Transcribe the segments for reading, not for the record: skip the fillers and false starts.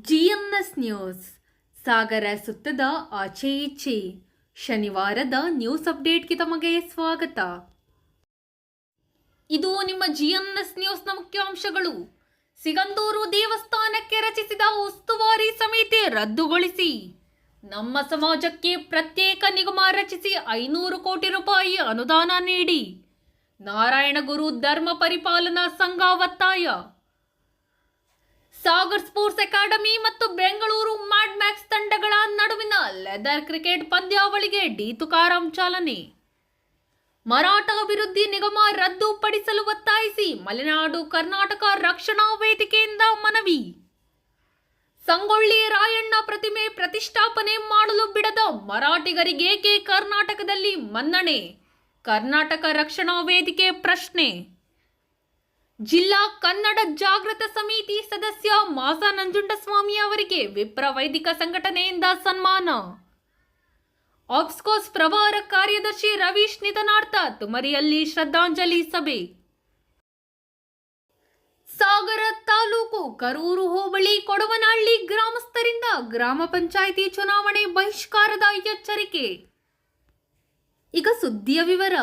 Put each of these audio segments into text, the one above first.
GMS news ಸಾಗರ ಸುತ್ತದ ಆಚೆ ಈಚೆ ಶನಿವಾರದ news ಅಪ್ಡೇಟ್ಗೆ ತಮಗೆ ಸ್ವಾಗತ. ಇದು ನಿಮ್ಮ GMS ನ್ಯೂಸ್ನ ಮುಖ್ಯಾಂಶಗಳು. ಸಿಗಂದೂರು ದೇವಸ್ಥಾನಕ್ಕೆ ರಚಿಸಿದ ಉಸ್ತುವಾರಿ ಸಮಿತಿ ರದ್ದುಗೊಳಿಸಿ, ನಮ್ಮ ಸಮಾಜಕ್ಕೆ ಪ್ರತ್ಯೇಕ ನಿಗಮ ರಚಿಸಿ 500 ಕೋಟಿ ರೂಪಾಯಿ ಅನುದಾನ ನೀಡಿ, ನಾರಾಯಣಗುರು ಧರ್ಮ ಪರಿಪಾಲನಾ ಸಂಘ ಒತ್ತಾಯ. ಸಾಗರ್ ಸ್ಪೋರ್ಟ್ಸ್ ಅಕಾಡೆಮಿ ಮತ್ತು ಬೆಂಗಳೂರು ಮ್ಯಾಡ್ ಮ್ಯಾಕ್ಸ್ ತಂಡಗಳ ನಡುವಿನ ಲೆದರ್ ಕ್ರಿಕೆಟ್ ಪಂದ್ಯಾವಳಿಗೆ ಡಿ ತುಕಾರಾಂ ಚಾಲನೆ. ಮರಾಠ ಅಭಿವೃದ್ಧಿ ನಿಗಮ ರದ್ದುಪಡಿಸಲು ಒತ್ತಾಯಿಸಿ ಮಲೆನಾಡು ಕರ್ನಾಟಕ ರಕ್ಷಣಾ ವೇದಿಕೆಯಿಂದ ಮನವಿ. ಸಂಗೊಳ್ಳಿ ರಾಯಣ್ಣ ಪ್ರತಿಮೆ ಪ್ರತಿಷ್ಠಾಪನೆ ಮಾಡಲು ಬಿಡದ ಮರಾಠಿಗರಿಗೇಕೆ ಕರ್ನಾಟಕದಲ್ಲಿ ಮನ್ನಣೆ? ಕರ್ನಾಟಕ ರಕ್ಷಣಾ ವೇದಿಕೆ ಪ್ರಶ್ನೆ. ಜಿಲ್ಲಾ ಕನ್ನಡ ಜಾಗೃತ ಸಮಿತಿ ಸದಸ್ಯ ಮಾಸ ನಂಜುಂಡಸ್ವಾಮಿ ಅವರಿಗೆ ವಿಪ್ರ ವೈದಿಕ ಸಂಘಟನೆಯಿಂದ ಸನ್ಮಾನ. ಆಪ್ಸ್ಕೋಸ್ ಪ್ರಭಾರ ಕಾರ್ಯದರ್ಶಿ ರವೀಶ್ ನಿಧನಾರ್ಥ ತುಮರಿಯಲ್ಲಿ ಶ್ರದ್ಧಾಂಜಲಿ ಸಭೆ. ಸಾಗರ ತಾಲೂಕು ಕರೂರು ಹೋಬಳಿ ಕೊಡವನಹಳ್ಳಿ ಗ್ರಾಮಸ್ಥರಿಂದ ಗ್ರಾಮ ಪಂಚಾಯಿತಿ ಚುನಾವಣೆ ಬಹಿಷ್ಕಾರದ ಎಚ್ಚರಿಕೆ. ಈಗ ಸುದ್ದಿಯ ವಿವರ.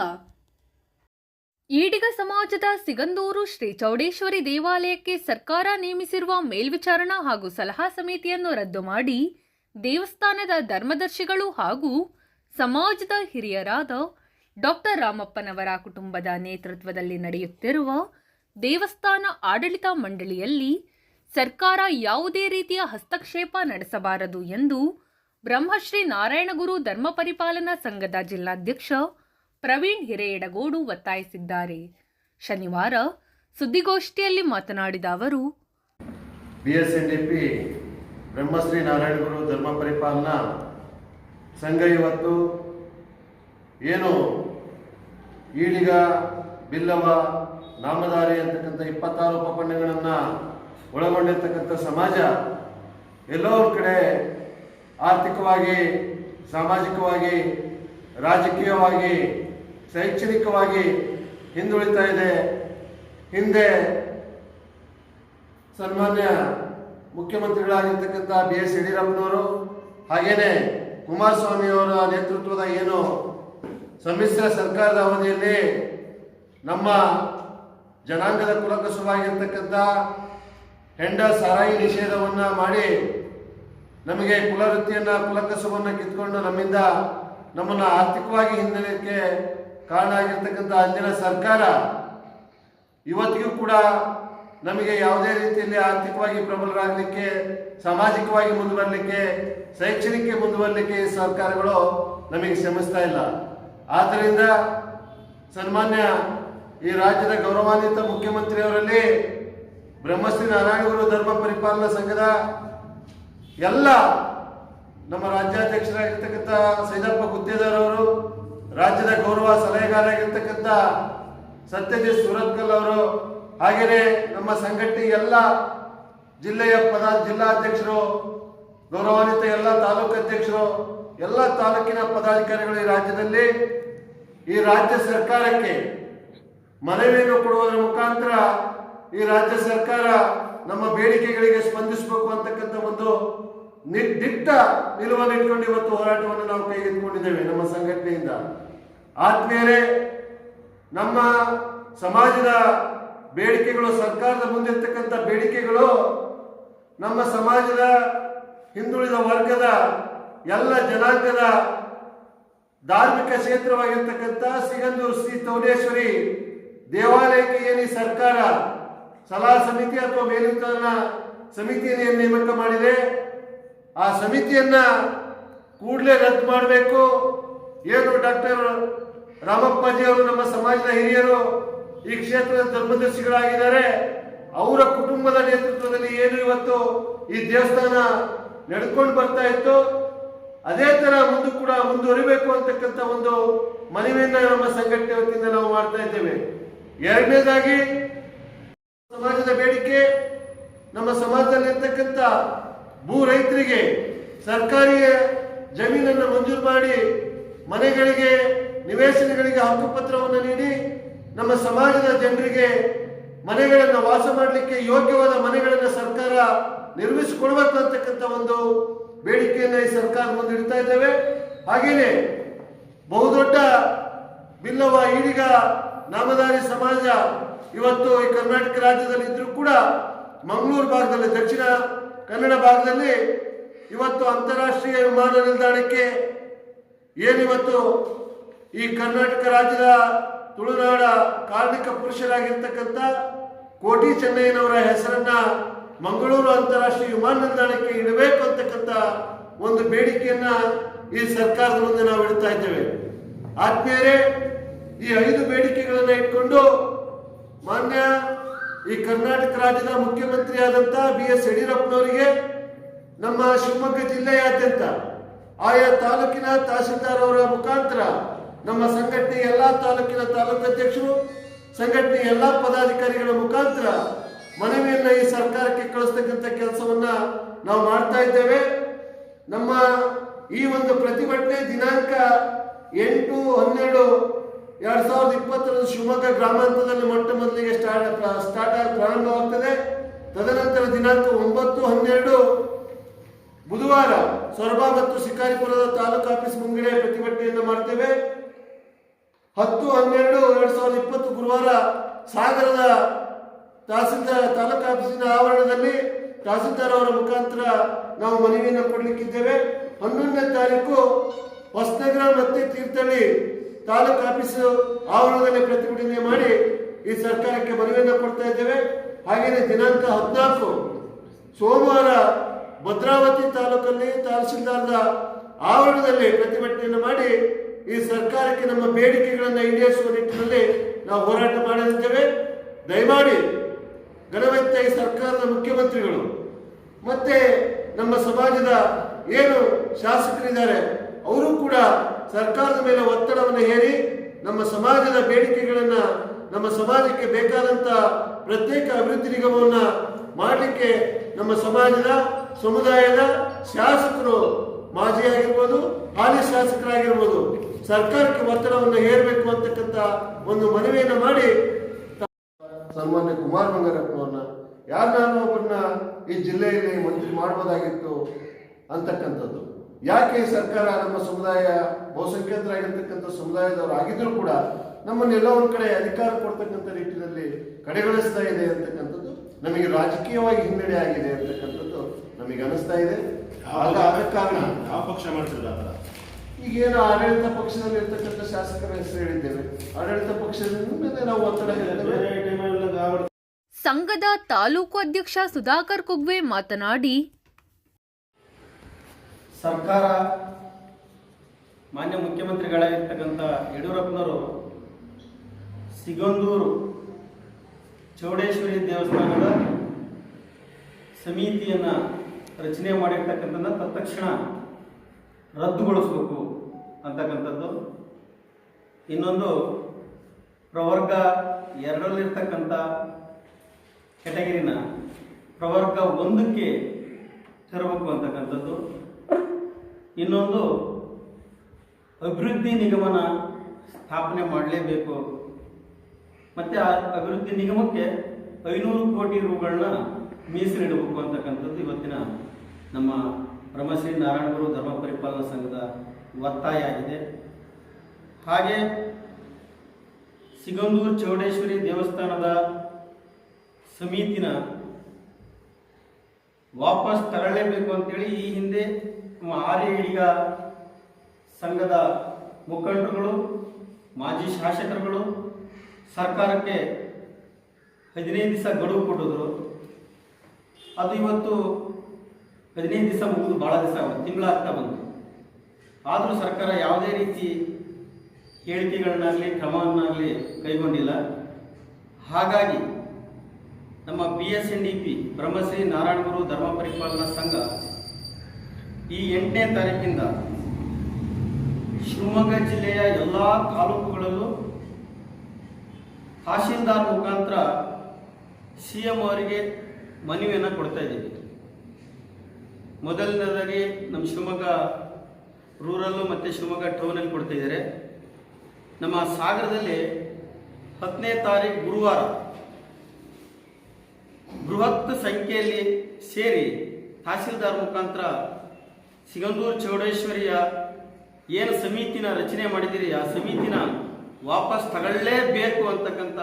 ಈಡಿಗ ಸಮಾಜದ ಸಿಗಂದೂರು ಶ್ರೀ ಚೌಡೇಶ್ವರಿ ದೇವಾಲಯಕ್ಕೆ ಸರ್ಕಾರ ನೇಮಿಸಿರುವ ಮೇಲ್ವಿಚಾರಣಾ ಹಾಗೂ ಸಲಹಾ ಸಮಿತಿಯನ್ನು ರದ್ದು ಮಾಡಿ ದೇವಸ್ಥಾನದ ಧರ್ಮದರ್ಶಿಗಳು ಹಾಗೂ ಸಮಾಜದ ಹಿರಿಯರಾದ ಡಾಕ್ಟರ್ ರಾಮಪ್ಪನವರ ಕುಟುಂಬದ ನೇತೃತ್ವದಲ್ಲಿ ನಡೆಯುತ್ತಿರುವ ದೇವಸ್ಥಾನ ಆಡಳಿತ ಮಂಡಳಿಯಲ್ಲಿ ಸರ್ಕಾರ ಯಾವುದೇ ರೀತಿಯ ಹಸ್ತಕ್ಷೇಪ ನಡೆಸಬಾರದು ಎಂದು ಬ್ರಹ್ಮಶ್ರೀ ನಾರಾಯಣಗುರು ಧರ್ಮ ಪರಿಪಾಲನಾ ಸಂಘದ ಜಿಲ್ಲಾಧ್ಯಕ್ಷ ಪ್ರವೀಣ್ ಹಿರೇಯಡಗೋಡು ಒತ್ತಾಯಿಸಿದ್ದಾರೆ. ಶನಿವಾರ ಸುದ್ದಿಗೋಷ್ಠಿಯಲ್ಲಿ ಮಾತನಾಡಿದ ಅವರು, BSNDP ಬ್ರಹ್ಮಶ್ರೀ ನಾರಾಯಣಗುರು ಧರ್ಮ ಪರಿಪಾಲನಾ ಸಂಘ ಇವತ್ತು ಏನು ಈಡಿಗ ಬಿಲ್ಲವ ನಾಮಧಾರಿ ಅಂತಕ್ಕಂಥ 26 ಉಪಪಂಡಗಳನ್ನು ಒಳಗೊಂಡಿರ್ತಕ್ಕಂಥ ಸಮಾಜ ಎಲ್ಲೋ ಒಂದು ಕಡೆ ಆರ್ಥಿಕವಾಗಿ, ಸಾಮಾಜಿಕವಾಗಿ, ರಾಜಕೀಯವಾಗಿ, ಶೈಕ್ಷಣಿಕವಾಗಿ ಹಿಂದುಳಿತಾ ಇದೆ. ಹಿಂದೆ ಸನ್ಮಾನ್ಯ ಮುಖ್ಯಮಂತ್ರಿಗಳಾಗಿರ್ತಕ್ಕಂಥ BS ಯಡಿಯೂರಪ್ಪನವರು ಹಾಗೇನೆ ಕುಮಾರಸ್ವಾಮಿಯವರ ನೇತೃತ್ವದ ಏನು ಸಮ್ಮಿಶ್ರ ಸರ್ಕಾರದ ಅವಧಿಯಲ್ಲಿ ನಮ್ಮ ಜನಾಂಗದ ಕುಲಕಸುವಾಗಿರ್ತಕ್ಕಂಥ ಹೆಂಡ ಸಾರಾಯಿ ನಿಷೇಧವನ್ನು ಮಾಡಿ ನಮಗೆ ಕುಲವೃತ್ತಿಯನ್ನು ಕುಲಕಸುವನ್ನು ಕಿತ್ಕೊಂಡು ನಮ್ಮನ್ನು ಆರ್ಥಿಕವಾಗಿ ಹಿಂದಕ್ಕೆ ಕಾರಣ ಆಗಿರ್ತಕ್ಕಂಥ ಅಂದಿನ ಸರ್ಕಾರ ಇವತ್ತಿಗೂ ಕೂಡ ನಮಗೆ ಯಾವುದೇ ರೀತಿಯಲ್ಲಿ ಆರ್ಥಿಕವಾಗಿ ಪ್ರಬಲರಾಗಲಿಕ್ಕೆ, ಸಾಮಾಜಿಕವಾಗಿ ಮುಂದುವರಲಿಕ್ಕೆ, ಶೈಕ್ಷಣಿಕ ಮುಂದುವರಲಿಕ್ಕೆ ಈ ಸರ್ಕಾರಗಳು ನಮಗೆ ಶ್ರಮಿಸ್ತಾ ಇಲ್ಲ. ಆದ್ದರಿಂದ ಸನ್ಮಾನ್ಯ ಈ ರಾಜ್ಯದ ಗೌರವಾನ್ವಿತ ಮುಖ್ಯಮಂತ್ರಿಯವರಲ್ಲಿ ಬ್ರಹ್ಮಶ್ರೀ ನಾರಾಯಣಗುರು ಧರ್ಮ ಪರಿಪಾಲನಾ ಸಂಘದ ಎಲ್ಲ ನಮ್ಮ ರಾಜ್ಯಾಧ್ಯಕ್ಷರಾಗಿರ್ತಕ್ಕಂಥ ಸೈದಪ್ಪ ಗುತ್ತೇದಾರ್ ಅವರು, ರಾಜ್ಯದ ಗೌರವ ಸಲಹೆಗಾರರಾಗಿರ್ತಕ್ಕಂಥ ಸತ್ಯಜಿತ್ ಸೂರತ್ಕಲ್ ಅವರು, ಹಾಗೆಯೇ ನಮ್ಮ ಸಂಘಟನೆ ಎಲ್ಲ ಜಿಲ್ಲೆಯ ಜಿಲ್ಲಾಧ್ಯಕ್ಷರು, ಗೌರವಾನ್ವಿತ ಎಲ್ಲ ತಾಲೂಕು ಅಧ್ಯಕ್ಷರು, ಎಲ್ಲ ತಾಲೂಕಿನ ಪದಾಧಿಕಾರಿಗಳು ಈ ರಾಜ್ಯದಲ್ಲಿ ಈ ರಾಜ್ಯ ಸರ್ಕಾರಕ್ಕೆ ಮನವಿಯನ್ನು ಕೊಡುವುದರ ಮುಖಾಂತರ ಈ ರಾಜ್ಯ ಸರ್ಕಾರ ನಮ್ಮ ಬೇಡಿಕೆಗಳಿಗೆ ಸ್ಪಂದಿಸಬೇಕು ಅಂತಕ್ಕಂಥ ಒಂದು ದಿಟ್ಟ ನಿಲುವನ್ನು ಇಟ್ಕೊಂಡು ಇವತ್ತು ಹೋರಾಟವನ್ನು ನಾವು ಕೈಗೆತ್ತಿಕೊಂಡಿದ್ದೇವೆ ನಮ್ಮ ಸಂಘಟನೆಯಿಂದ. ಆದ್ಮೇಲೆ ನಮ್ಮ ಸಮಾಜದ ಬೇಡಿಕೆಗಳು, ಸರ್ಕಾರದ ಮುಂದಿರ್ತಕ್ಕಂಥ ಬೇಡಿಕೆಗಳು ನಮ್ಮ ಸಮಾಜದ ಹಿಂದುಳಿದ ವರ್ಗದ ಎಲ್ಲ ಜನಾಂಗದ ಧಾರ್ಮಿಕ ಕ್ಷೇತ್ರವಾಗಿರ್ತಕ್ಕಂಥ ಸಿಗಂದೂರು ಶ್ರೀ ಚೌಡೇಶ್ವರಿ ದೇವಾಲಯಕ್ಕೆ ಏನು ಸರ್ಕಾರ ಸಲಹಾ ಸಮಿತಿ ಅಥವಾ ಮೇಲ್ವಿಚಾರಣಾ ಸಮಿತಿಯನ್ನು ನೇಮಕ ಮಾಡಿದೆ, ಆ ಸಮಿತಿಯನ್ನ ಕೂಡಲೇ ರದ್ದು ಮಾಡಬೇಕು. ಏನು ಡಾಕ್ಟರ್ ರಾಮಪ್ಪಾಜಿ ಅವರು ನಮ್ಮ ಸಮಾಜದ ಹಿರಿಯರು, ಈ ಕ್ಷೇತ್ರದ ಧರ್ಮದರ್ಶಿಗಳಾಗಿದ್ದಾರೆ, ಅವರ ಕುಟುಂಬದ ನೇತೃತ್ವದಲ್ಲಿ ಏನು ಇವತ್ತು ಈ ದೇವಸ್ಥಾನ ನಡೆದುಕೊಂಡು ಬರ್ತಾ ಇತ್ತು, ಅದೇ ತರ ಮುಂದೆ ಕೂಡ ಮುಂದುವರಿಬೇಕು ಅಂತಕ್ಕಂಥ ಒಂದು ಮನವಿಯನ್ನ ನಮ್ಮ ಸಂಘಟನೆ ವತಿಯಿಂದ ನಾವು ಮಾಡ್ತಾ ಇದ್ದೇವೆ. ಎರಡನೇದಾಗಿ ಸಮಾಜದ ಬೇಡಿಕೆ, ನಮ್ಮ ಸಮಾಜದಲ್ಲಿ ಇರ್ತಕ್ಕಂಥ ಭೂ ರೈತರಿಗೆ ಸರ್ಕಾರಿ ಜಮೀನನ್ನು ಮಂಜೂರು ಮಾಡಿ ಮನೆಗಳಿಗೆ ನಿವೇಶನಗಳಿಗೆ ಹಕ್ಕುಪತ್ರವನ್ನು ನೀಡಿ ನಮ್ಮ ಸಮಾಜದ ಜನರಿಗೆ ಮನೆಗಳನ್ನು ವಾಸ ಮಾಡಲಿಕ್ಕೆ ಯೋಗ್ಯವಾದ ಮನೆಗಳನ್ನು ಸರ್ಕಾರ ನಿರ್ಮಿಸಿಕೊಡ್ಬೇಕು ಅಂತಕ್ಕಂಥ ಒಂದು ಬೇಡಿಕೆಯನ್ನು ಈ ಸರ್ಕಾರ ಮುಂದೆ ಇಡ್ತಾ ಇದ್ದೇವೆ. ಹಾಗೇನೆ ಬಹುದೊಡ್ಡ ಬಿಲ್ಲವ ಈಡಿಗ ನಾಮಧಾರಿ ಸಮಾಜ ಇವತ್ತು ಈ ಕರ್ನಾಟಕ ರಾಜ್ಯದಲ್ಲಿ ಇದ್ರೂ ಕೂಡ ಮಂಗಳೂರು ಭಾಗದಲ್ಲಿ, ದಕ್ಷಿಣ ಕನ್ನಡ ಭಾಗದಲ್ಲಿ ಇವತ್ತು ಅಂತಾರಾಷ್ಟ್ರೀಯ ವಿಮಾನ ನಿಲ್ದಾಣಕ್ಕೆ ಏನಿವತ್ತು ಈ ಕರ್ನಾಟಕ ರಾಜ್ಯದ ತುಳುನಾಡ ಕಾರ್ಮಿಕ ಪುರುಷರಾಗಿರ್ತಕ್ಕಂಥ ಕೋಟಿ ಚೆನ್ನಯ್ಯನವರ ಹೆಸರನ್ನ ಮಂಗಳೂರು ಅಂತಾರಾಷ್ಟ್ರೀಯ ವಿಮಾನ ನಿಲ್ದಾಣಕ್ಕೆ ಇಡಬೇಕು ಅಂತಕ್ಕಂಥ ಒಂದು ಬೇಡಿಕೆಯನ್ನ ಈ ಸರ್ಕಾರದ ಮುಂದೆ ನಾವು ಇಡ್ತಾ ಇದ್ದೇವೆ. ಆದ್ಮೇಲೆ ಈ 5 ಬೇಡಿಕೆಗಳನ್ನ ಇಟ್ಕೊಂಡು ಮಾನ್ಯ ಈ ಕರ್ನಾಟಕ ರಾಜ್ಯದ ಮುಖ್ಯಮಂತ್ರಿಯಾದಂಥ BS ಯಡಿಯೂರಪ್ಪನವರಿಗೆ ನಮ್ಮ ಶಿವಮೊಗ್ಗ ಜಿಲ್ಲೆಯಾದ್ಯಂತ ಆಯಾ ತಾಲೂಕಿನ ತಹಸೀಲ್ದಾರ್ ಅವರ ಮುಖಾಂತರ ನಮ್ಮ ಸಂಘಟನೆ ಎಲ್ಲಾ ತಾಲೂಕಿನ ತಾಲೂಕು ಅಧ್ಯಕ್ಷರು, ಸಂಘಟನೆ ಎಲ್ಲಾ ಪದಾಧಿಕಾರಿಗಳ ಮುಖಾಂತರ ಮನವಿಯನ್ನ ಈ ಸರ್ಕಾರಕ್ಕೆ ಕಳಿಸ್ತಕ್ಕಂಥ ಕೆಲಸವನ್ನ ನಾವು ಮಾಡ್ತಾ ಇದ್ದೇವೆ. ನಮ್ಮ ಈ ಒಂದು ಪ್ರತಿಭಟನೆ ದಿನಾಂಕ 8/12/2020 ಶಿವಮೊಗ್ಗ ಗ್ರಾಮಾಂತರದಲ್ಲಿ ಮೊಟ್ಟ ಮೊದಲಿಗೆ ಪ್ರಾರಂಭವಾಗ್ತದೆ. ತದನಂತರ ದಿನಾಂಕ 9/12 ಬುಧವಾರ ಸೊರಬ ಮತ್ತು ಶಿಕಾರಿಪುರದ ತಾಲೂಕು ಆಫೀಸ್ ಮುಂಗಡೆ ಪ್ರತಿಭಟನೆಯನ್ನು ಮಾಡ್ತೇವೆ. 10/12/2020 ಗುರುವಾರ ಸಾಗರದ ತಹಸೀಲ್ದಾರ್ ತಾಲೂಕು ಆಫೀಸಿನ ಆವರಣದಲ್ಲಿ ತಹಸೀಲ್ದಾರ್ ಅವರ ಮುಖಾಂತರ ನಾವು ಮನವಿಯನ್ನು ಕೊಡಲಿಕ್ಕಿದ್ದೇವೆ. 11ನೇ ತಾರೀಕು ಹೊಸನಗರ ಮತ್ತೆ ತೀರ್ಥಹಳ್ಳಿ ತಾಲೂಕು ಆಫೀಸು ಆವರಣದಲ್ಲಿ ಪ್ರತಿಭಟನೆ ಮಾಡಿ ಈ ಸರ್ಕಾರಕ್ಕೆ ಮನವಿಯನ್ನು ಕೊಡ್ತಾ ಇದ್ದೇವೆ. ಹಾಗೆಯೇ ದಿನಾಂಕ 14 ಸೋಮವಾರ ಭದ್ರಾವತಿ ತಾಲೂಕಲ್ಲಿ ತಹಸೀಲ್ದಾರ್ದ ಆವರಣದಲ್ಲಿ ಪ್ರತಿಭಟನೆಯನ್ನು ಮಾಡಿ ಈ ಸರ್ಕಾರಕ್ಕೆ ನಮ್ಮ ಬೇಡಿಕೆಗಳನ್ನು ಈಡೇರಿಸುವ ನಿಟ್ಟಿನಲ್ಲಿ ನಾವು ಹೋರಾಟ ಮಾಡಲಿದ್ದೇವೆ. ದಯಮಾಡಿ ಗಣವೆತ್ತ ಈ ಸರ್ಕಾರದ ಮುಖ್ಯಮಂತ್ರಿಗಳು ಮತ್ತೆ ನಮ್ಮ ಸಮಾಜದ ಏನು ಶಾಸಕರಿದ್ದಾರೆ ಅವರು ಕೂಡ ಸರ್ಕಾರದ ಮೇಲೆ ಒತ್ತಡವನ್ನು ಹೇರಿ ನಮ್ಮ ಸಮಾಜದ ಬೇಡಿಕೆಗಳನ್ನ, ನಮ್ಮ ಸಮಾಜಕ್ಕೆ ಬೇಕಾದಂತ ಪ್ರತ್ಯೇಕ ಅಭಿವೃದ್ಧಿ ನಿಗಮವನ್ನ ಮಾಡಲಿಕ್ಕೆ ನಮ್ಮ ಸಮಾಜದ ಸಮುದಾಯದ ಶಾಸಕರು, ಮಾಜಿ ಆಗಿರ್ಬೋದು, ಹಾಲಿ ಶಾಸಕರಾಗಿರ್ಬೋದು, ಸರ್ಕಾರಕ್ಕೆ ಒತ್ತಡವನ್ನು ಹೇರಬೇಕು ಅಂತಕ್ಕಂಥ ಒಂದು ಮನವಿಯನ್ನು ಮಾಡಿ ಸನ್ಮಾನ್ಯ ಕುಮಾರ್ ಬಂಗಾರಪ್ಪನವ್ರನ್ನ ಯಾರನ್ನಾರು ಒಬ್ಬರನ್ನ ಈ ಜಿಲ್ಲೆಯಲ್ಲಿ ಮಂತ್ರಿ ಮಾಡಬಹುದಾಗಿತ್ತು ಅಂತಕ್ಕಂಥದ್ದು. ಯಾಕೆ ಸರ್ಕಾರ ನಮ್ಮ ಸಮುದಾಯ ಬಹುಸಂಖ್ಯಾತರಾಗಿರ್ತಕ್ಕಂಥ ಸಮುದಾಯದವರು ಆಗಿದ್ರು ಕೂಡ ನಮ್ಮನ್ನೆಲ್ಲ ಒಂದ್ ಕಡೆ ಅಧಿಕಾರ ಕೊಡ್ತಕ್ಕಂಥ ನಿಟ್ಟಿನಲ್ಲಿ ಕಡೆಗಣಿಸ್ತಾ ಇದೆ ಅಂತಕ್ಕಂಥದ್ದು ನಮಗೆ ರಾಜಕೀಯವಾಗಿ ಹಿನ್ನಡೆ ಆಗಿದೆ ಅಂತಕ್ಕಂಥದ್ದು ನಮಗೆ ಅನಿಸ್ತಾ ಇದೆ. ಆದ ಕಾರಣ ಯಾವ ಪಕ್ಷ ಮಾಡ್ತಿಲ್ಲ ಈಗೇನು ಆಡಳಿತ ಪಕ್ಷದಲ್ಲಿ ಇರ್ತಕ್ಕಂಥ ಶಾಸಕರ ಹೆಸರು ಹೇಳಿದ್ದೇವೆ, ಆಡಳಿತ ಪಕ್ಷದ ಮೇಲೆ ನಾವು ಒತ್ತಡ ಹೇಳ್ತೇವೆ. ಸಂಘದ ತಾಲೂಕು ಅಧ್ಯಕ್ಷ ಸುಧಾಕರ್ ಕುಗ್ವೆ ಮಾತನಾಡಿ, ಸರ್ಕಾರ ಮಾನ್ಯ ಮುಖ್ಯಮಂತ್ರಿಗಳಾಗಿರ್ತಕ್ಕಂಥ ಯಡಿಯೂರಪ್ಪನವರು ಸಿಗಂದೂರು ಚೌಡೇಶ್ವರಿ ದೇವಸ್ಥಾನದ ಸಮಿತಿಯನ್ನು ರಚನೆ ಮಾಡಿರ್ತಕ್ಕಂಥದ್ದನ್ನು ತತ್ಕ್ಷಣ ರದ್ದುಗೊಳಿಸಬೇಕು ಅಂತಕ್ಕಂಥದ್ದು. ಇನ್ನೊಂದು ಪ್ರವರ್ಗ 2ರಲ್ಲಿರ್ತಕ್ಕಂಥ ಕೆಟಗರಿನ ಪ್ರವರ್ಗ 1ಕ್ಕೆ ತರಬೇಕು ಅಂತಕ್ಕಂಥದ್ದು. ಇನ್ನೊಂದು ಅಭಿವೃದ್ಧಿ ನಿಗಮನ ಸ್ಥಾಪನೆ ಮಾಡಲೇಬೇಕು. ಮತ್ತು ಆ ಅಭಿವೃದ್ಧಿ ನಿಗಮಕ್ಕೆ 500 ಕೋಟಿ ರೂಗಳನ್ನ ಮೀಸಲಿಡಬೇಕು ಅಂತಕ್ಕಂಥದ್ದು ಇವತ್ತಿನ ನಮ್ಮ ಬ್ರಹ್ಮಶ್ರೀ ನಾರಾಯಣಗುರು ಧರ್ಮ ಪರಿಪಾಲನಾ ಸಂಘದ ಒತ್ತಾಯ ಆಗಿದೆ. ಹಾಗೆ ಸಿಗಂದೂರು ಚೌಡೇಶ್ವರಿ ದೇವಸ್ಥಾನದ ಸಮಿತಿನ ವಾಪಸ್ ತರಲೇಬೇಕು ಅಂತೇಳಿ ಈ ಹಿಂದೆ ನಮ್ಮ ಆರ್ಯ ಸಂಘದ ಮುಖಂಡರುಗಳು, ಮಾಜಿ ಶಾಸಕರುಗಳು ಸರ್ಕಾರಕ್ಕೆ 15 ದಿವಸ ಗಡುವು ಕೊಟ್ಟಿದ್ರು. ಅದು ಇವತ್ತು 15 ದಿವಸ ಮುಗಿದು ಭಾಳ ದಿವಸ ತಿಂಗಳಾಗ್ತಾ ಬಂತು. ಆದರೂ ಸರ್ಕಾರ ಯಾವುದೇ ರೀತಿ ಹೇಳಿಕೆಗಳನ್ನಾಗಲಿ ಕ್ರಮವನ್ನಾಗಲಿ ಕೈಗೊಂಡಿಲ್ಲ. ಹಾಗಾಗಿ ನಮ್ಮ BSNDP ಬ್ರಹ್ಮಶ್ರೀ ನಾರಾಯಣಗುರು ಧರ್ಮ ಪರಿಪಾಲನಾ ಸಂಘ ಈ 8ನೇ ತಾರೀಕಿಂದ ಶಿವಮೊಗ್ಗ ಜಿಲ್ಲೆಯ ಎಲ್ಲ ತಾಲೂಕುಗಳಲ್ಲೂ ತಹಶೀಲ್ದಾರ್ ಮುಖಾಂತರ CM ಅವರಿಗೆ ಮನವಿಯನ್ನು ಕೊಡ್ತಾ ಇದ್ದೀವಿ. ಮೊದಲನೇದಾಗಿ ನಮ್ಮ ಶಿವಮೊಗ್ಗ ರೂರಲ್ಲು ಮತ್ತು ಶಿವಮೊಗ್ಗ ಟೌನಲ್ಲಿ ಕೊಡ್ತಾ ಇದ್ದಾರೆ. ನಮ್ಮ ಸಾಗರದಲ್ಲಿ 10ನೇ ತಾರೀಕು ಗುರುವಾರ ಬೃಹತ್ ಸಂಖ್ಯೆಯಲ್ಲಿ ಸೇರಿ ತಹಸೀಲ್ದಾರ್ ಮುಖಾಂತರ ಸಿಗಂದೂರು ಚೌಡೇಶ್ವರಿಯ ಏನು ಸಮಿತಿನ ರಚನೆ ಮಾಡಿದಿರಿ ಆ ಸಮಿತಿನ ವಾಪಸ್ ತಗೊಳ್ಳೇಬೇಕು ಅಂತಕ್ಕಂಥ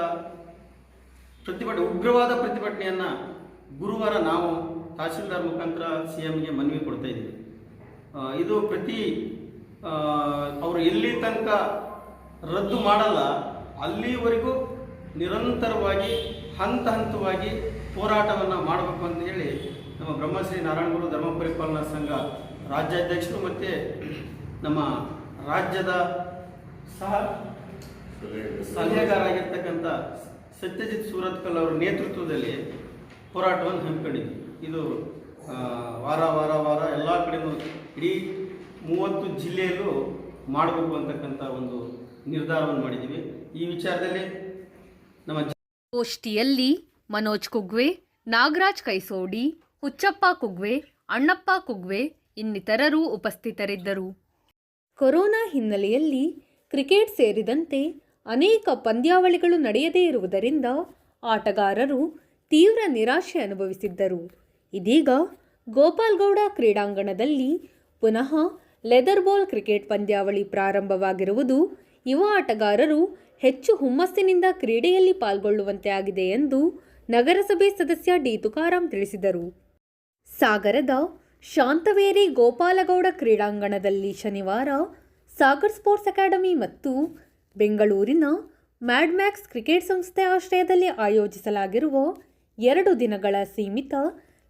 ಉಗ್ರವಾದ ಪ್ರತಿಭಟನೆಯನ್ನು ಗುರುವಾರ ನಾವು ತಹಸೀಲ್ದಾರ್ ಮುಖಾಂತರ CMಗೆ ಮನವಿ ಕೊಡ್ತಾ ಇದ್ದೀವಿ. ಇದು ಅವರು ಎಲ್ಲಿ ತನಕ ರದ್ದು ಮಾಡಲ್ಲ ಅಲ್ಲಿವರೆಗೂ ನಿರಂತರವಾಗಿ ಹಂತವಾಗಿ ಹೋರಾಟವನ್ನು ಮಾಡಬೇಕು ಅಂತ ಹೇಳಿ ನಮ್ಮ ಬ್ರಹ್ಮಶ್ರೀ ನಾರಾಯಣಗುರು ಧರ್ಮ ಪರಿಪಾಲನಾ ಸಂಘ ರಾಜ್ಯಾಧ್ಯಕ್ಷರು ಮತ್ತು ನಮ್ಮ ರಾಜ್ಯದ ಸಲಹೆಗಾರಾಗಿರ್ತಕ್ಕಂಥ ಸತ್ಯಜಿತ್ ಸೂರತ್ಕಲ್ ಅವರ ನೇತೃತ್ವದಲ್ಲಿ ಹೋರಾಟವನ್ನು ಹಮ್ಮಿಕೊಂಡಿದ್ವಿ. ಇದು ವಾರ ಎಲ್ಲ ಕಡೆಯೂ ಇಡೀ 30 ಜಿಲ್ಲೆಯಲ್ಲೂ ಮಾಡಬೇಕು ಅಂತಕ್ಕಂಥ ಒಂದು ನಿರ್ಧಾರವನ್ನು ಮಾಡಿದ್ದೀವಿ. ಈ ವಿಚಾರದಲ್ಲಿ ನಮ್ಮ ಗೋಷ್ಠಿಯಲ್ಲಿ ಮನೋಜ್ ಕುಗ್ವೆ, ನಾಗರಾಜ್ ಕೈಸೋಡಿ, ಹುಚ್ಚಪ್ಪ ಕುಗ್ವೆ, ಅಣ್ಣಪ್ಪ ಕುಗ್ವೆ ಇನ್ನಿತರರು ಉಪಸ್ಥಿತರಿದ್ದರು. ಕೊರೋನಾ ಹಿನ್ನೆಲೆಯಲ್ಲಿ ಕ್ರಿಕೆಟ್ ಸೇರಿದಂತೆ ಅನೇಕ ಪಂದ್ಯಾವಳಿಗಳು ನಡೆಯದೇ ಇರುವುದರಿಂದ ಆಟಗಾರರು ತೀವ್ರ ನಿರಾಶೆ ಅನುಭವಿಸಿದ್ದರು. ಇದೀಗ ಗೋಪಾಲ್ಗೌಡ ಕ್ರೀಡಾಂಗಣದಲ್ಲಿ ಪುನಃ ಲೆದರ್ ಬಾಲ್ ಕ್ರಿಕೆಟ್ ಪಂದ್ಯಾವಳಿ ಪ್ರಾರಂಭವಾಗಿರುವುದು ಯುವ ಆಟಗಾರರು ಹೆಚ್ಚು ಹುಮ್ಮಸ್ಸಿನಿಂದ ಕ್ರೀಡೆಯಲ್ಲಿ ಪಾಲ್ಗೊಳ್ಳುವಂತೆ ಆಗಿದೆ ಎಂದು ನಗರಸಭೆ ಸದಸ್ಯ ಡಿ ತುಕಾರಾಂ ತಿಳಿಸಿದರು. ಸಾಗರದ ಶಾಂತವೇರಿ ಗೋಪಾಲಗೌಡ ಕ್ರೀಡಾಂಗಣದಲ್ಲಿ ಶನಿವಾರ ಸಾಗರ್ ಸ್ಪೋರ್ಟ್ಸ್ ಅಕಾಡೆಮಿ ಮತ್ತು ಬೆಂಗಳೂರಿನ ಮ್ಯಾಡ್ಮ್ಯಾಕ್ಸ್ ಕ್ರಿಕೆಟ್ ಸಂಸ್ಥೆ ಆಶ್ರಯದಲ್ಲಿ ಆಯೋಜಿಸಲಾಗಿರುವ 2 ದಿನಗಳ ಸೀಮಿತ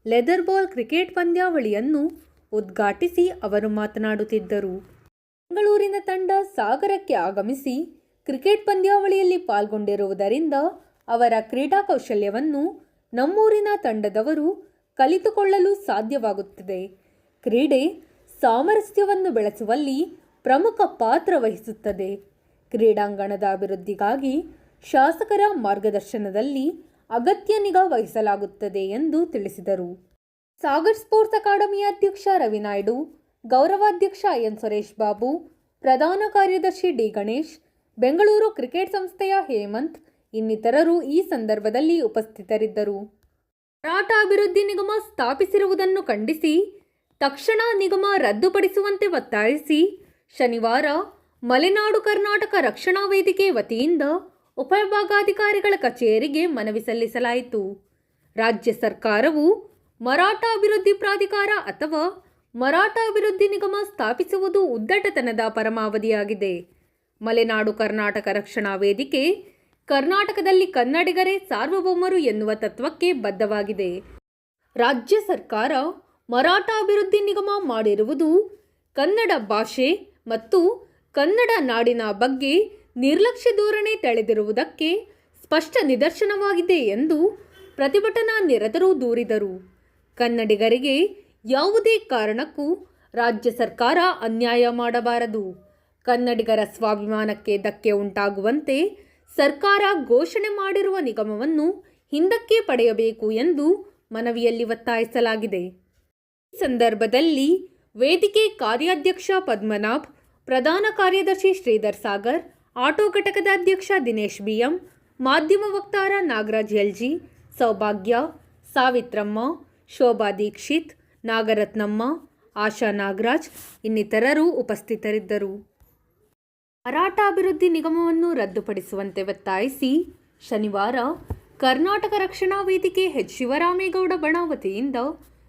ಲೆದರ್ ಬಾಲ್ ಕ್ರಿಕೆಟ್ ಪಂದ್ಯಾವಳಿಯನ್ನು ಉದ್ಘಾಟಿಸಿ ಅವರು ಮಾತನಾಡುತ್ತಿದ್ದರು. ಬೆಂಗಳೂರಿನ ತಂಡ ಸಾಗರಕ್ಕೆ ಆಗಮಿಸಿ ಕ್ರಿಕೆಟ್ ಪಂದ್ಯಾವಳಿಯಲ್ಲಿ ಪಾಲ್ಗೊಂಡಿರುವುದರಿಂದ ಅವರ ಕ್ರೀಡಾ ಕೌಶಲ್ಯವನ್ನು ನಮ್ಮೂರಿನ ತಂಡದವರು ಕಲಿತುಕೊಳ್ಳಲು ಸಾಧ್ಯವಾಗುತ್ತದೆ. ಕ್ರೀಡೆ ಸಾಮರಸ್ಯವನ್ನು ಬೆಳೆಸುವಲ್ಲಿ ಪ್ರಮುಖ ಪಾತ್ರ ವಹಿಸುತ್ತದೆ. ಕ್ರೀಡಾಂಗಣದ ಅಭಿವೃದ್ಧಿಗಾಗಿ ಶಾಸಕರ ಮಾರ್ಗದರ್ಶನದಲ್ಲಿ ಅಗತ್ಯ ನಿಗಾ ವಹಿಸಲಾಗುತ್ತದೆ ಎಂದು ತಿಳಿಸಿದರು. ಸಾಗರ್ ಸ್ಪೋರ್ಟ್ಸ್ ಅಕಾಡೆಮಿಯ ಅಧ್ಯಕ್ಷ ರವಿನಾಯ್ಡು, ಗೌರವಾಧ್ಯಕ್ಷ ಎನ್ ಸುರೇಶ್ ಬಾಬು, ಪ್ರಧಾನ ಕಾರ್ಯದರ್ಶಿ ಡಿ ಗಣೇಶ್, ಬೆಂಗಳೂರು ಕ್ರಿಕೆಟ್ ಸಂಸ್ಥೆಯ ಹೇಮಂತ್ ಇನ್ನಿತರರು ಈ ಸಂದರ್ಭದಲ್ಲಿ ಉಪಸ್ಥಿತರಿದ್ದರು. ಮರಾಠ ಅಭಿವೃದ್ಧಿ ನಿಗಮ ಸ್ಥಾಪಿಸಿರುವುದನ್ನು ಖಂಡಿಸಿ ತಕ್ಷಣ ನಿಗಮ ರದ್ದುಪಡಿಸುವಂತೆ ಒತ್ತಾಯಿಸಿ ಶನಿವಾರ ಮಲೆನಾಡು ಕರ್ನಾಟಕ ರಕ್ಷಣಾ ವೇದಿಕೆ ವತಿಯಿಂದ ಉಪವಿಭಾಗಾಧಿಕಾರಿಗಳ ಕಚೇರಿಗೆ ಮನವಿ ಸಲ್ಲಿಸಲಾಯಿತು. ರಾಜ್ಯ ಸರ್ಕಾರವು ಮರಾಠ ಅಭಿವೃದ್ಧಿ ಪ್ರಾಧಿಕಾರ ಅಥವಾ ಮರಾಠ ಅಭಿವೃದ್ಧಿ ನಿಗಮ ಸ್ಥಾಪಿಸುವುದು ಉದ್ದಟತನದ ಪರಮಾವಧಿಯಾಗಿದೆ. ಮಲೆನಾಡು ಕರ್ನಾಟಕ ರಕ್ಷಣಾ ವೇದಿಕೆ ಕರ್ನಾಟಕದಲ್ಲಿ ಕನ್ನಡಿಗರೇ ಸಾರ್ವಭೌಮರು ಎನ್ನುವ ತತ್ವಕ್ಕೆ ಬದ್ಧವಾಗಿದೆ. ರಾಜ್ಯ ಸರ್ಕಾರ ಮರಾಠ ಅಭಿವೃದ್ಧಿ ನಿಗಮ ಮಾಡಿರುವುದು ಕನ್ನಡ ಭಾಷೆ ಮತ್ತು ಕನ್ನಡ ನಾಡಿನ ಬಗ್ಗೆ ನಿರ್ಲಕ್ಷ್ಯ ಧೋರಣೆ ತಳೆದಿರುವುದಕ್ಕೆ ಸ್ಪಷ್ಟ ನಿದರ್ಶನವಾಗಿದೆ ಎಂದು ಪ್ರತಿಭಟನಾ ನಿರತರು ದೂರಿದರು. ಕನ್ನಡಿಗರಿಗೆ ಯಾವುದೇ ಕಾರಣಕ್ಕೂ ರಾಜ್ಯ ಸರ್ಕಾರ ಅನ್ಯಾಯ ಮಾಡಬಾರದು. ಕನ್ನಡಿಗರ ಸ್ವಾಭಿಮಾನಕ್ಕೆ ಧಕ್ಕೆ ಉಂಟಾಗುವಂತೆ ಸರ್ಕಾರ ಘೋಷಣೆ ಮಾಡಿರುವ ನಿಗಮವನ್ನು ಹಿಂದಕ್ಕೆ ಪಡೆಯಬೇಕು ಎಂದು ಮನವಿಯಲ್ಲಿ ಒತ್ತಾಯಿಸಲಾಗಿದೆ. ಈ ಸಂದರ್ಭದಲ್ಲಿ ವೇದಿಕೆ ಕಾರ್ಯಾಧ್ಯಕ್ಷ ಪದ್ಮನಾಭ್, ಪ್ರಧಾನ ಕಾರ್ಯದರ್ಶಿ ಶ್ರೀಧರ್ ಸಾಗರ್, ಆಟೋ ಘಟಕದ ಅಧ್ಯಕ್ಷ ದಿನೇಶ್ ಬಿಎಂ, ಮಾಧ್ಯಮ ವಕ್ತಾರ ನಾಗರಾಜ್ ಎಲ್ಜಿ, ಸೌಭಾಗ್ಯ, ಸಾವಿತ್ರಮ್ಮ, ಶೋಭಾ ದೀಕ್ಷಿತ್, ನಾಗರತ್ನಮ್ಮ, ಆಶಾ ನಾಗರಾಜ್ ಇನ್ನಿತರರು ಉಪಸ್ಥಿತರಿದ್ದರು. ಮರಾಠ ಅಭಿವೃದ್ಧಿ ನಿಗಮವನ್ನು ರದ್ದುಪಡಿಸುವಂತೆ ಒತ್ತಾಯಿಸಿ ಶನಿವಾರ ಕರ್ನಾಟಕ ರಕ್ಷಣಾ ವೇದಿಕೆ ಎಚ್ ಶಿವರಾಮೇಗೌಡ ಬಣ ವತಿಯಿಂದ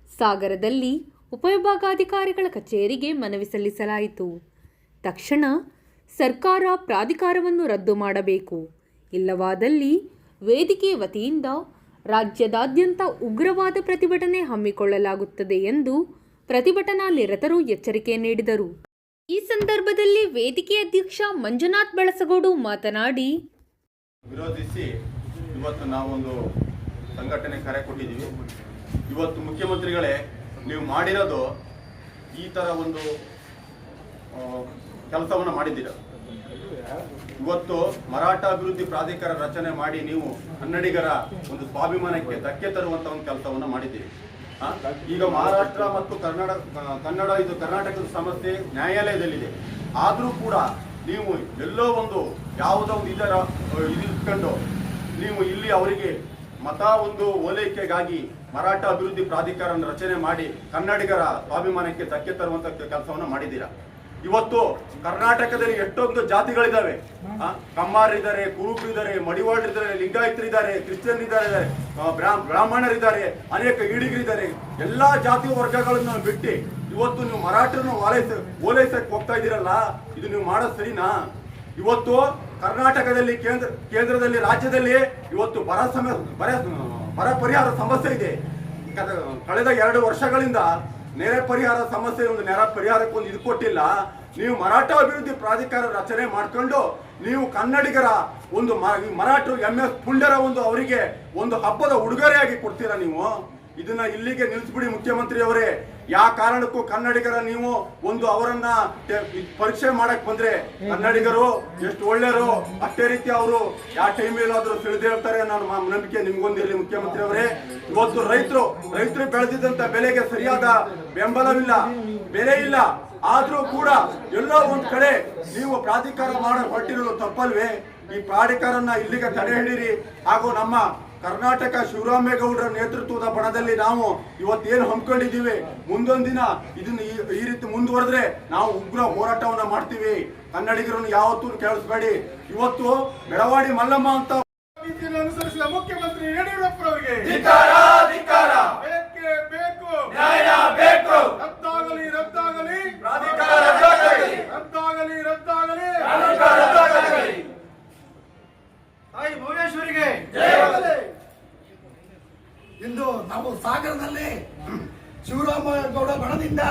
ಸಾಗರದಲ್ಲಿ ಉಪವಿಭಾಗಾಧಿಕಾರಿಗಳ ಕಚೇರಿಗೆ ಮನವಿ ಸಲ್ಲಿಸಲಾಯಿತು. ತಕ್ಷಣ ಸರ್ಕಾರ ಪ್ರಾಧಿಕಾರವನ್ನು ರದ್ದು ಮಾಡಬೇಕು, ಇಲ್ಲವಾದಲ್ಲಿ ವೇದಿಕೆ ವತಿಯಿಂದ ರಾಜ್ಯದಾದ್ಯಂತ ಉಗ್ರವಾದ ಪ್ರತಿಭಟನೆ ಹಮ್ಮಿಕೊಳ್ಳಲಾಗುತ್ತದೆ ಎಂದು ಪ್ರತಿಭಟನಾ ನಿರತರು ಎಚ್ಚರಿಕೆ ನೀಡಿದರು. ಈ ಸಂದರ್ಭದಲ್ಲಿ ವೇದಿಕೆ ಅಧ್ಯಕ್ಷ ಮಂಜುನಾಥ್ ಬಳಸಗೋಡು ಮಾತನಾಡಿ, ವಿರೋಧಿಸಿ ಇವತ್ತು ನಾವೊಂದು ಸಂಘಟನೆ ಕರೆ ಕೊಟ್ಟಿದ್ದೀವಿ. ಇವತ್ತು ಮುಖ್ಯಮಂತ್ರಿಗಳೇ, ನೀವು ಮಾಡಿರೋದು ಈ ಥರ ಒಂದು ಕೆಲಸವನ್ನು ಮಾಡಿದ್ದೀರ. ಇವತ್ತು ಮರಾಠ ಅಭಿವೃದ್ಧಿ ಪ್ರಾಧಿಕಾರ ರಚನೆ ಮಾಡಿ ನೀವು ಕನ್ನಡಿಗರ ಒಂದು ಸ್ವಾಭಿಮಾನಕ್ಕೆ ಧಕ್ಕೆ ತರುವಂಥ ಒಂದು ಕೆಲಸವನ್ನು ಮಾಡಿದ್ದೀರಿ. ಈಗ ಮಹಾರಾಷ್ಟ್ರ ಮತ್ತು ಕನ್ನಡ ಇದು ಕರ್ನಾಟಕದ ಸಮಸ್ಯೆ ನ್ಯಾಯಾಲಯದಲ್ಲಿದೆ. ಆದರೂ ಕೂಡ ನೀವು ಎಲ್ಲೋ ಒಂದು ಯಾವುದೋ ಒಂದು ಇದಿಟ್ಕೊಂಡು ನೀವು ಇಲ್ಲಿ ಅವರಿಗೆ ಮತ ಒಂದು ಓಲೈಕೆಗಾಗಿ ಮರಾಠ ಅಭಿವೃದ್ಧಿ ಪ್ರಾಧಿಕಾರವನ್ನು ರಚನೆ ಮಾಡಿ ಕನ್ನಡಿಗರ ಸ್ವಾಭಿಮಾನಕ್ಕೆ ಧಕ್ಕೆ ತರುವಂತ ಕೆಲಸವನ್ನು ಮಾಡಿದ್ದೀರಾ. ಇವತ್ತು ಕರ್ನಾಟಕದಲ್ಲಿ ಎಷ್ಟೊಂದು ಜಾತಿಗಳಿದ್ದಾವೆ. ಕಮ್ಮಾರಿದ್ದಾರೆ, ಕುರುಬರಿದ್ದಾರೆ, ಮಡಿವಾಳರಿದ್ದಾರೆ, ಲಿಂಗಾಯತರಿದ್ದಾರೆ, ಕ್ರಿಶ್ಚಿಯನ್ ಇದ್ದಾರೆ, ಬ್ರಾಹ್ಮಣರಿದ್ದಾರೆ, ಅನೇಕ ಈಡಿಗರಿದ್ದಾರೆ. ಎಲ್ಲಾ ಜಾತಿ ವರ್ಗಗಳನ್ನು ಬಿಟ್ಟು ಇವತ್ತು ನೀವು ಮರಾಠರನ್ನು ಓಲೈಸಕ್ಕೆ ಹೋಗ್ತಾ ಇದ್ದೀರಲ್ಲ, ಇದು ನೀವು ಮಾಡೋದು ಸರಿನಾ? ಇವತ್ತು ಕರ್ನಾಟಕದಲ್ಲಿ ಕೇಂದ್ರದಲ್ಲಿ ರಾಜ್ಯದಲ್ಲಿ ಇವತ್ತು ಬರ ಪರಿಹಾರ ಸಮಸ್ಯೆ ಇದೆ. ಕಳೆದ 2 ವರ್ಷಗಳಿಂದ ನೆರೆ ಪರಿಹಾರ ಸಮಸ್ಯೆ ಒಂದು ನೆರೆ ಪರಿಹಾರಕ್ಕೆ ಒಂದು ಇದು ಕೊಟ್ಟಿಲ್ಲ. ನೀವು ಮರಾಠ ಅಭಿವೃದ್ಧಿ ಪ್ರಾಧಿಕಾರ ರಚನೆ ಮಾಡ್ಕೊಂಡು ನೀವು ಕನ್ನಡಿಗರ ಒಂದು ಮರಾಠರು MS ಪುಂಡರ ಒಂದು ಅವರಿಗೆ ಒಂದು ಹಬ್ಬದ ಉಡುಗೊರೆಯಾಗಿ ಕೊಡ್ತೀರಾ ನೀವು? ಇದನ್ನ ಇಲ್ಲಿಗೆ ನಿಲ್ಲಿಸ್ಬಿಡಿ ಮುಖ್ಯಮಂತ್ರಿ ಅವರೇ. ಯಾವ ಕಾರಣಕ್ಕೂ ಕನ್ನಡಿಗರ ನೀವು ಒಂದು ಅವರನ್ನ ಪರೀಕ್ಷೆ ಮಾಡಕ್ ಬಂದ್ರೆ ಕನ್ನಡಿಗರು ಎಷ್ಟು ಒಳ್ಳೆಯರು ಅಷ್ಟೇ ರೀತಿ ಅವರು ಯಾವ ಟೈಮಲ್ಲಾದ್ರೂ ತಿಳಿದಿರ್ತಾರೆ ಅನ್ನೋ ನಂಬಿಕೆ ನಿಮ್ಗೊಂದಿರಲಿ ಮುಖ್ಯಮಂತ್ರಿ ಅವರೇ. ಇವತ್ತು ರೈತರು ಬೆಳೆದಿದ್ದಂತ ಬೆಲೆಗೆ ಸರಿಯಾದ ಬೆಂಬಲವಿಲ್ಲ, ಬೆಲೆ ಇಲ್ಲ. ಆದ್ರೂ ಕೂಡ ಎಲ್ಲೋ ಒಂದ್ ಕಡೆ ನೀವು ಪ್ರಾಧಿಕಾರ ಹೊರಟಿರೋದು ತಪ್ಪಲ್ವೇ? ಈ ಪ್ರಾಧಿಕಾರನ ಇಲ್ಲಿಗೆ ತಡೆ ಹಿಡೀರಿ. ಹಾಗೂ ನಮ್ಮ ಕರ್ನಾಟಕ ಶಿವರಾಮೇಗೌಡರ ನೇತೃತ್ವದ ಬಣದಲ್ಲಿ ನಾವು ಇವತ್ತೇನು ಹಮ್ಮಿಕೊಂಡಿದ್ದೀವಿ, ಮುಂದೊಂದು ದಿನ ಇದನ್ನ ಈ ರೀತಿ ಮುಂದುವರೆದ್ರೆ ನಾವು ಉಗ್ರ ಹೋರಾಟವನ್ನ ಮಾಡ್ತೀವಿ. ಕನ್ನಡಿಗರನ್ನು ಯಾವತ್ತೂ ಕೇಳಿಸ್ಬೇಡಿ. ಇವತ್ತು ಬೆಳವಾಡಿ ಮಲ್ಲಮ್ಮ ಅಂತ ಅನುಸರಿಸಿದ ಮುಖ್ಯಮಂತ್ರಿ ಯಡಿಯೂರಪ್ಪರವರಿಗೆ ಬೇಕೇ ಬೇಕು, ನ್ಯಾಯ ಬೇಕು. ರದ್ದಾಗಲಿ ತಾಯಿ ಭುವನೇಶ್ವರಿಗೆ. ಇಂದು ನಾವು ಸಾಗರದಲ್ಲಿ ಶಿವರಾಮೇಗೌಡ ಬಣದಿಂದ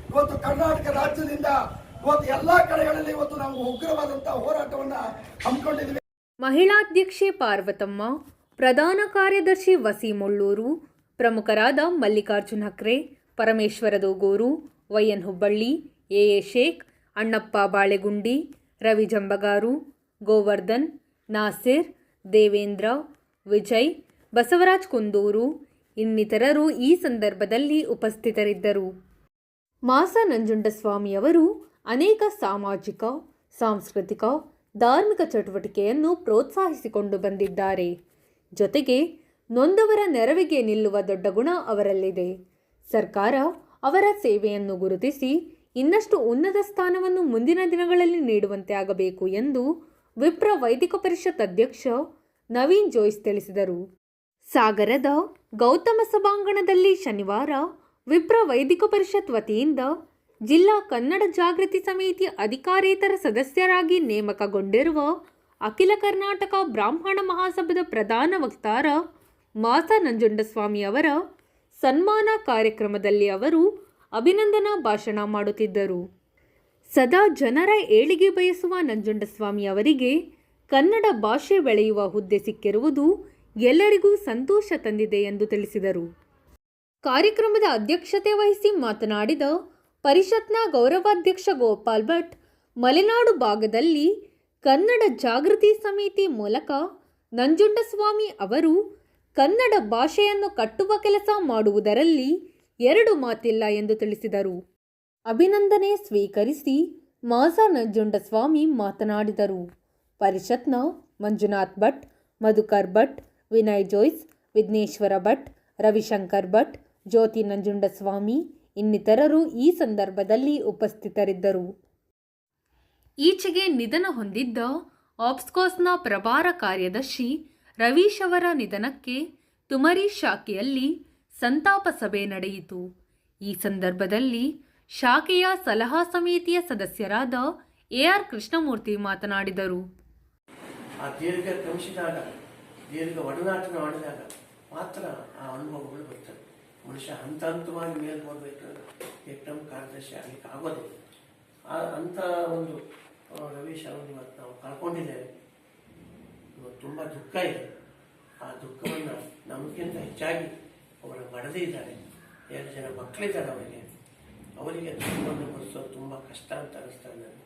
ಇವತ್ತು ಕರ್ನಾಟಕ ರಾಜ್ಯದಿಂದ ಇವತ್ತು ಎಲ್ಲಾ ಕಡೆಗಳಲ್ಲಿ ಇವತ್ತು ನಾವು ಉಗ್ರವಾದಂತಹ ಹೋರಾಟವನ್ನ ಹಮ್ಮಿಕೊಂಡಿದ್ದೀವಿ. ಮಹಿಳಾಧ್ಯಕ್ಷೆ ಪಾರ್ವತಮ್ಮ, ಪ್ರಧಾನ ಕಾರ್ಯದರ್ಶಿ ವಸೀಮುಳ್ಳೂರು, ಪ್ರಮುಖರಾದ ಮಲ್ಲಿಕಾರ್ಜುನ್ ಹಕ್ರೆ, ಪರಮೇಶ್ವರ ದೋಗೂರು, YN ಹುಬ್ಬಳ್ಳಿ, AA ಶೇಖ್, ಅಣ್ಣಪ್ಪ ಬಾಳೆಗುಂಡಿ, ರವಿ ಜಂಬಗಾರು, ಗೋವರ್ಧನ್, ನಾಸಿರ್, ದೇವೇಂದ್ರ, ವಿಜಯ್, ಬಸವರಾಜ್ ಕುಂದೂರು ಇನ್ನಿತರರು ಈ ಸಂದರ್ಭದಲ್ಲಿ ಉಪಸ್ಥಿತರಿದ್ದರು. ಮಾಸ ನಂಜುಂಡಸ್ವಾಮಿಯವರು ಅನೇಕ ಸಾಮಾಜಿಕ, ಸಾಂಸ್ಕೃತಿಕ, ಧಾರ್ಮಿಕ ಚಟುವಟಿಕೆಯನ್ನು ಪ್ರೋತ್ಸಾಹಿಸಿಕೊಂಡು ಬಂದಿದ್ದಾರೆ. ಜೊತೆಗೆ ನೊಂದವರ ನೆರವಿಗೆ ನಿಲ್ಲುವ ದೊಡ್ಡ ಗುಣ ಅವರಲ್ಲಿದೆ. ಸರ್ಕಾರ ಅವರ ಸೇವೆಯನ್ನು ಗುರುತಿಸಿ ಇನ್ನಷ್ಟು ಉನ್ನತ ಸ್ಥಾನವನ್ನು ಮುಂದಿನ ದಿನಗಳಲ್ಲಿ ನೀಡುವಂತೆ ಆಗಬೇಕು ಎಂದು ವಿಪ್ರ ವೈದಿಕ ಪರಿಷತ್ ಅಧ್ಯಕ್ಷ ನವೀನ್ ಜೋಯ್ಸ್ ತಿಳಿಸಿದರು. ಸಾಗರದ ಗೌತಮ ಸಭಾಂಗಣದಲ್ಲಿ ಶನಿವಾರ ವಿಪ್ರ ವೈದಿಕ ಪರಿಷತ್ ವತಿಯಿಂದ ಜಿಲ್ಲಾ ಕನ್ನಡ ಜಾಗೃತಿ ಸಮಿತಿ ಅಧಿಕಾರೇತರ ಸದಸ್ಯರಾಗಿ ನೇಮಕಗೊಂಡಿರುವ ಅಖಿಲ ಕರ್ನಾಟಕ ಬ್ರಾಹ್ಮಣ ಮಹಾಸಭಾದ ಪ್ರಧಾನ ವಕ್ತಾರ ಮಾಸ ನಂಜುಂಡಸ್ವಾಮಿ ಅವರ ಸನ್ಮಾನ ಕಾರ್ಯಕ್ರಮದಲ್ಲಿ ಅವರು ಅಭಿನಂದನಾ ಭಾಷಣ ಮಾಡುತ್ತಿದ್ದರು. ಸದಾ ಜನರ ಏಳಿಗೆ ಬಯಸುವ ನಂಜುಂಡಸ್ವಾಮಿ ಅವರಿಗೆ ಕನ್ನಡ ಭಾಷೆ ಬೆಳೆಯುವ ಹುದ್ದೆ ಸಿಕ್ಕಿರುವುದು ಎಲ್ಲರಿಗೂ ಸಂತೋಷ ತಂದಿದೆ ಎಂದು ತಿಳಿಸಿದರು. ಕಾರ್ಯಕ್ರಮದ ಅಧ್ಯಕ್ಷತೆ ವಹಿಸಿ ಮಾತನಾಡಿದ ಪರಿಷತ್ನ ಗೌರವಾಧ್ಯಕ್ಷ ಗೋಪಾಲ್ ಭಟ್, ಮಲೆನಾಡು ಭಾಗದಲ್ಲಿ ಕನ್ನಡ ಜಾಗೃತಿ ಸಮಿತಿ ಮೂಲಕ ನಂಜುಂಡಸ್ವಾಮಿ ಅವರು ಕನ್ನಡ ಭಾಷೆಯನ್ನು ಕಟ್ಟುವ ಕೆಲಸ ಮಾಡುವುದರಲ್ಲಿ ಎರಡು ಮಾತಿಲ್ಲ ಎಂದು ತಿಳಿಸಿದರು. ಅಭಿನಂದನೆ ಸ್ವೀಕರಿಸಿ ಮಾಸ ನಂಜುಂಡಸ್ವಾಮಿ ಮಾತನಾಡಿದರು. ಪರಿಷತ್ನ ಮಂಜುನಾಥ್ ಭಟ್, ಮಧುಕರ್ ಭಟ್, ವಿನಯ್ ಜೋಯ್ಸ್, ವಿಘ್ನೇಶ್ವರ ಭಟ್, ರವಿಶಂಕರ್ ಭಟ್, ಜ್ಯೋತಿ ನಂಜುಂಡಸ್ವಾಮಿ ಇನ್ನಿತರರು ಈ ಸಂದರ್ಭದಲ್ಲಿ ಉಪಸ್ಥಿತರಿದ್ದರು. ಈಚೆಗೆ ನಿಧನ ಹೊಂದಿದ್ದ ಆಪ್ಸ್ಕೋಸ್ನ ಪ್ರಭಾರ ಕಾರ್ಯದರ್ಶಿ ರವೀಶ್ ಅವರ ನಿಧನಕ್ಕೆ ತುಮರಿ ಶಾಖೆಯಲ್ಲಿ ಸಂತಾಪ ಸಭೆ ನಡೆಯಿತು. ಈ ಸಂದರ್ಭದಲ್ಲಿ ಶಾಖೆಯ ಸಲಹಾ ಸಮಿತಿಯ ಸದಸ್ಯರಾದ AR ಕೃಷ್ಣಮೂರ್ತಿ ಮಾತನಾಡಿದರು. ಆ ದೀರ್ಘ ಕ್ರಮಿಸಿದಾಗ, ದೀರ್ಘ ಒಡನಾಟ ಮಾಡಿದಾಗ ಮಾತ್ರ ಆ ಅನುಭವಗಳು ಬರ್ತವೆ. ಮನುಷ್ಯ ಹಂತ ಹಂತವಾಗಿ ಮೇಲೆ ಹೋಗಬೇಕಾದ್ರೆ ಏಕದಮ್ ಕಾರ್ಯದರ್ಶಿ ಆಗಲಿಕ್ಕೆ ಆಗೋದು. ಅಂಥ ಒಂದು ರವೀಶ್ ಅವರನ್ನು ಇವತ್ತು ನಾವು ಕಳ್ಕೊಂಡಿದ್ದೇವೆ. ಇವತ್ತು ತುಂಬ ದುಃಖ ಇದೆ. ಆ ದುಃಖವನ್ನು ನಮಗಿಂತ ಹೆಚ್ಚಾಗಿ ಅವರ ಮಡದಿ ಇದ್ದಾರೆ, 2 ಜನ ಮಕ್ಕಳಿದ್ದಾರೆ. ಅವರಿಗೆ ದುಃಖವನ್ನು ಬರೆಸೋದು ತುಂಬ ಕಷ್ಟ ಅಂತ ಅನಿಸ್ತಾರೆ ನನಗೆ.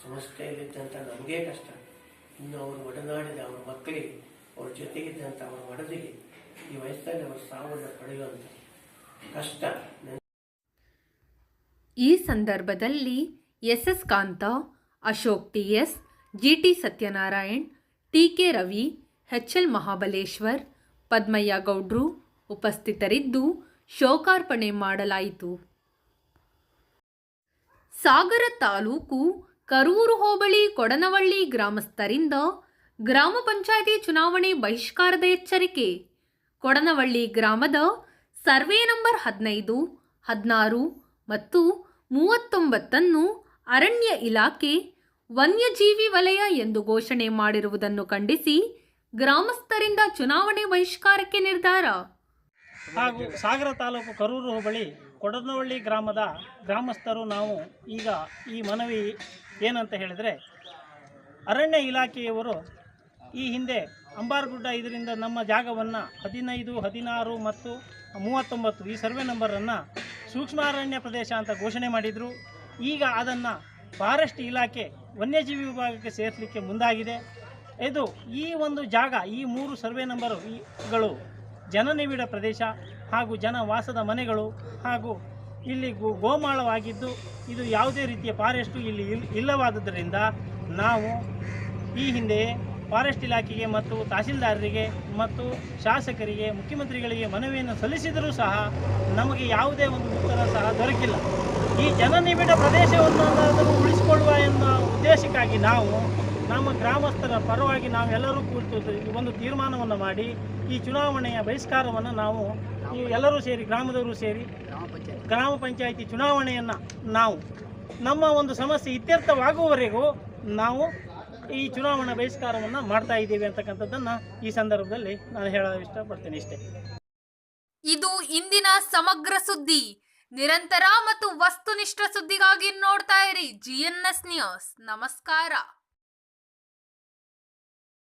ಸಂಸ್ಥೆಯಲ್ಲಿದ್ದಂಥ ನಮಗೇ ಕಷ್ಟ, ಇನ್ನು ಅವರು ಒಡನಾಡಿದ ಅವರ ಮಕ್ಕಳಿಗೆ, ಅವ್ರ ಜೊತೆಗಿದ್ದಂಥ ಅವರ ಮಡದಿಗೆ ಈ ವಯಸ್ಸಲ್ಲಿ ಅವರು ಸಾವನ್ನು ಪಡೆಯುವಂಥ ಕಷ್ಟ. ಈ ಸಂದರ್ಭದಲ್ಲಿ SS ಕಾಂತ, ಅಶೋಕ್ TS, ಜಿಟಿ ಸತ್ಯನಾರಾಯಣ್, ಟಿಕೆ ರವಿ, ಎಚ್ಎಲ್ ಮಹಾಬಲೇಶ್ವರ್, ಪದ್ಮಯ್ಯ ಗೌಡ್ರು ಉಪಸ್ಥಿತರಿದ್ದು ಶೋಕಾರ್ಪಣೆ ಮಾಡಲಾಯಿತು. ಸಾಗರ ತಾಲೂಕು ಕರೂರು ಹೋಬಳಿ ಕೊಡನವಳ್ಳಿ ಗ್ರಾಮಸ್ಥರಿಂದ ಗ್ರಾಮ ಪಂಚಾಯಿತಿ ಚುನಾವಣೆ ಬಹಿಷ್ಕಾರದ ಎಚ್ಚರಿಕೆ. ಕೊಡನವಳ್ಳಿ ಗ್ರಾಮದ ಸರ್ವೆ ನಂಬರ್ 15, 16 ಮತ್ತು 39 ಅರಣ್ಯ ಇಲಾಖೆ ವನ್ಯಜೀವಿ ವಲಯ ಎಂದು ಘೋಷಣೆ ಮಾಡಿರುವುದನ್ನು ಖಂಡಿಸಿ ಗ್ರಾಮಸ್ಥರಿಂದ ಚುನಾವಣೆ ಬಹಿಷ್ಕಾರಕ್ಕೆ ನಿರ್ಧಾರ. ಹಾಗೂ ಸಾಗರ ತಾಲೂಕು ಕರೂರು ಹೋಬಳಿ ಕೊಡನವಳ್ಳಿ ಗ್ರಾಮದ ಗ್ರಾಮಸ್ಥರು ನಾವು ಈಗ ಈ ಮನವಿ ಏನಂತ ಹೇಳಿದರೆ, ಅರಣ್ಯ ಇಲಾಖೆಯವರು ಈ ಹಿಂದೆ ಅಂಬಾರಗುಡ್ಡ ಇದರಿಂದ ನಮ್ಮ ಜಾಗವನ್ನು 15, 16 ಮತ್ತು 39 ಈ ಸರ್ವೆ ನಂಬರನ್ನು ಸೂಕ್ಷ್ಮ ಅರಣ್ಯ ಪ್ರದೇಶ ಅಂತ ಘೋಷಣೆ ಮಾಡಿದರು. ಈಗ ಅದನ್ನು ಫಾರೆಸ್ಟ್ ಇಲಾಖೆ ವನ್ಯಜೀವಿ ವಿಭಾಗಕ್ಕೆ ಸೇರಿಸಲಿಕ್ಕೆ ಮುಂದಾಗಿದೆ. ಇದು ಈ ಒಂದು ಜಾಗ, ಈ 3 ಸರ್ವೆ ನಂಬರ್ಗಳು ಜನನಿಬಿಡ ಪ್ರದೇಶ ಹಾಗೂ ಜನವಾಸದ ಮನೆಗಳು ಹಾಗೂ ಇಲ್ಲಿ ಗೋಮಾಳವಾಗಿದ್ದು ಇದು ಯಾವುದೇ ರೀತಿಯ ಫಾರೆಸ್ಟು ಇಲ್ಲಿ ಇಲ್ಲವಾದುದರಿಂದ ನಾವು ಈ ಹಿಂದೆ ಫಾರೆಸ್ಟ್ ಇಲಾಖೆಗೆ ಮತ್ತು ತಹಸೀಲ್ದಾರರಿಗೆ ಮತ್ತು ಶಾಸಕರಿಗೆ, ಮುಖ್ಯಮಂತ್ರಿಗಳಿಗೆ ಮನವಿಯನ್ನು ಸಲ್ಲಿಸಿದರೂ ಸಹ ನಮಗೆ ಯಾವುದೇ ಒಂದು ಉತ್ತರ ಸಹ ದೊರಕಿಲ್ಲ. ಈ ಜನನಿಬಿಡ ಪ್ರದೇಶವನ್ನು ಉಳಿಸಿಕೊಳ್ಳುವ ಎನ್ನುವ ಉದ್ದೇಶಕ್ಕಾಗಿ ನಾವು ನಮ್ಮ ಗ್ರಾಮಸ್ಥರ ಪರವಾಗಿ ನಾವೆಲ್ಲರೂ ಕೂತು ಒಂದು ತೀರ್ಮಾನವನ್ನು ಮಾಡಿ ಈ ಚುನಾವಣೆಯ ಬಹಿಷ್ಕಾರವನ್ನು ನಾವು ಎಲ್ಲರೂ ಸೇರಿ, ಗ್ರಾಮದವರು ಸೇರಿ ಗ್ರಾಮ ಪಂಚಾಯಿತಿ ಚುನಾವಣೆಯನ್ನು ನಾವು ನಮ್ಮ ಒಂದು ಸಮಸ್ಯೆ ಇತ್ಯರ್ಥವಾಗುವವರೆಗೂ ನಾವು ಈ ಚುನಾವಣಾ ಬಹಿಷ್ಕಾರವನ್ನು ಮಾಡ್ತಾ ಇದ್ದೀವಿ ಅಂತಕ್ಕಂಥದ್ದನ್ನು ಈ ಸಂದರ್ಭದಲ್ಲಿ ನಾನು ಹೇಳಲು ಇಷ್ಟಪಡ್ತೇನೆ. ಇಷ್ಟೇ. ಇದು ಇಂದಿನ ಸಮಗ್ರ ಸುದ್ದಿ. ನಿರಂತರ ಮತ್ತು ವಸ್ತುನಿಷ್ಠ ಸುದ್ದಿಗಾಗಿ ನೋಡ್ತಾ ಇರಿ GNS ನ್ಯೂಸ್. ನಮಸ್ಕಾರ.